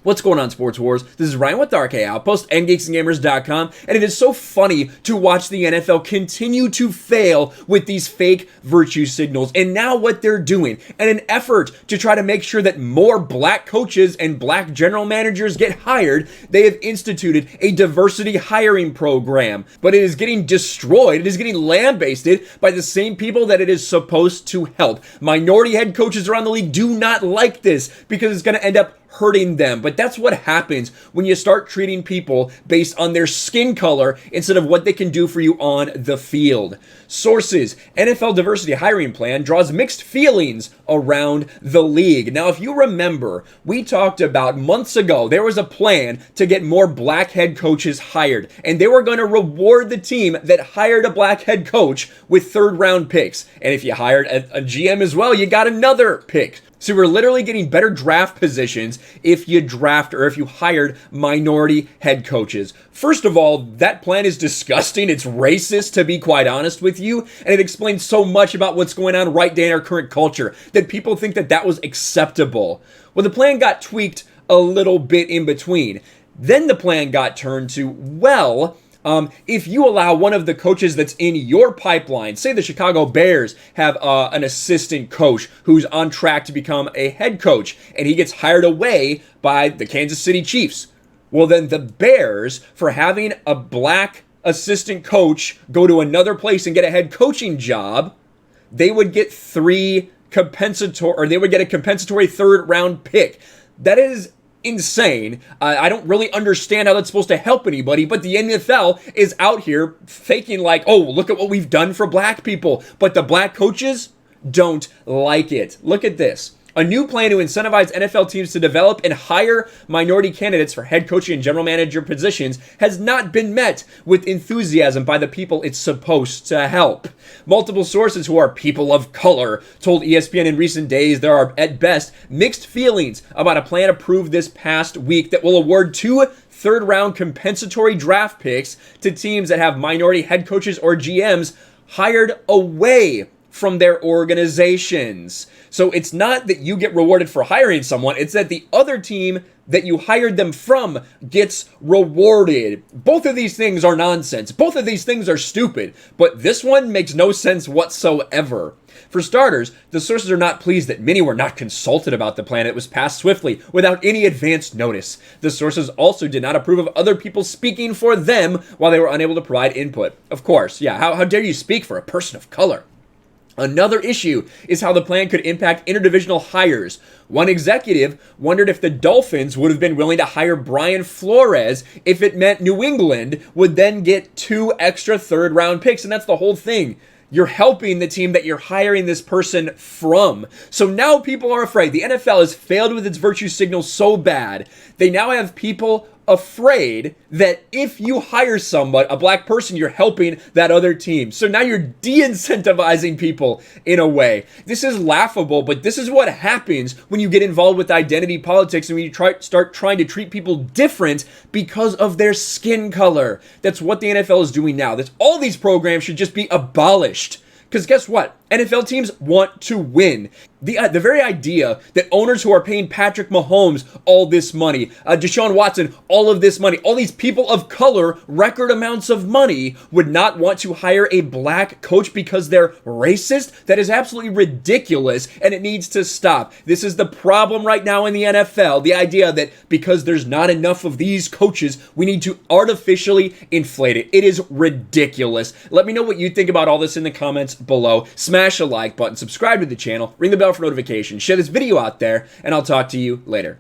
What's going on, Sports Wars? This is Ryan with the RK Outpost and GeeksandGamers.com, and it is so funny to watch the NFL continue to fail with these fake virtue signals. And now what they're doing, in an effort to try to make sure that more black coaches and black general managers get hired, they have instituted a diversity hiring program. But it is getting destroyed, it is getting lambasted by the same people that it is supposed to help. Minority head coaches around the league do not like this because it's going to end up hurting them. But that's what happens when you start treating people based on their skin color instead of what they can do for you on the field. Sources: NFL diversity hiring plan draws mixed feelings around the league. Now, if you remember, we talked about months ago, there was a plan to get more black head coaches hired, and they were going to reward the team that hired a black head coach with third-round picks. And if you hired a GM as well, you got another pick. So we're literally getting better draft positions if you draft or if you hired minority head coaches. First of all, that plan is disgusting. It's racist, to be quite honest with you. And it explains so much about what's going on right now in our current culture that people think that that was acceptable. Well, the plan got tweaked a little bit in between. Then the plan got turned to, if you allow one of the coaches that's in your pipeline, say the Chicago Bears have an assistant coach who's on track to become a head coach, and he gets hired away by the Kansas City Chiefs. Well, then the Bears, for having a black assistant coach go to another place and get a head coaching job, they would get a compensatory third round pick. That is insane. I don't really understand how that's supposed to help anybody, but the NFL is out here faking like, oh, look at what we've done for black people, but the black coaches don't like it. Look at this. A new plan to incentivize NFL teams to develop and hire minority candidates for head coaching and general manager positions has not been met with enthusiasm by the people it's supposed to help. Multiple sources who are people of color told ESPN in recent days there are, at best, mixed feelings about a plan approved this past week that will award 2 third-round compensatory draft picks to teams that have minority head coaches or GMs hired away from their organizations. So it's not that you get rewarded for hiring someone, it's that the other team that you hired them from gets rewarded. Both of these things are nonsense. Both of these things are stupid, but this one makes no sense whatsoever. For starters, the sources are not pleased that many were not consulted about the plan. It was passed swiftly, without any advance notice. The sources also did not approve of other people speaking for them while they were unable to provide input. Of course, yeah, how dare you speak for a person of color? Another issue is how the plan could impact interdivisional hires. One executive wondered if the Dolphins would have been willing to hire Brian Flores if it meant New England would then get 2 extra third-round picks, and that's the whole thing. You're helping the team that you're hiring this person from. So now people are afraid. The NFL has failed with its virtue signal so bad. They now have people afraid that if you hire somebody, a black person, you're helping that other team. So now you're de-incentivizing people in a way. This is laughable, but this is what happens when you get involved with identity politics and when you start trying to treat people different because of their skin color. That's what the NFL is doing now. All these programs should just be abolished. Because guess what? NFL teams want to win. The very idea that owners who are paying Patrick Mahomes all this money, Deshaun Watson all of this money, all these people of color record amounts of money would not want to hire a black coach because they're racist, that is absolutely ridiculous and it needs to stop. This is the problem right now in the NFL. The idea that because there's not enough of these coaches, we need to artificially inflate it. It is ridiculous. Let me know what you think about all this in the comments below. Smash a like button, subscribe to the channel, ring the bell for notifications, share this video out there, and I'll talk to you later.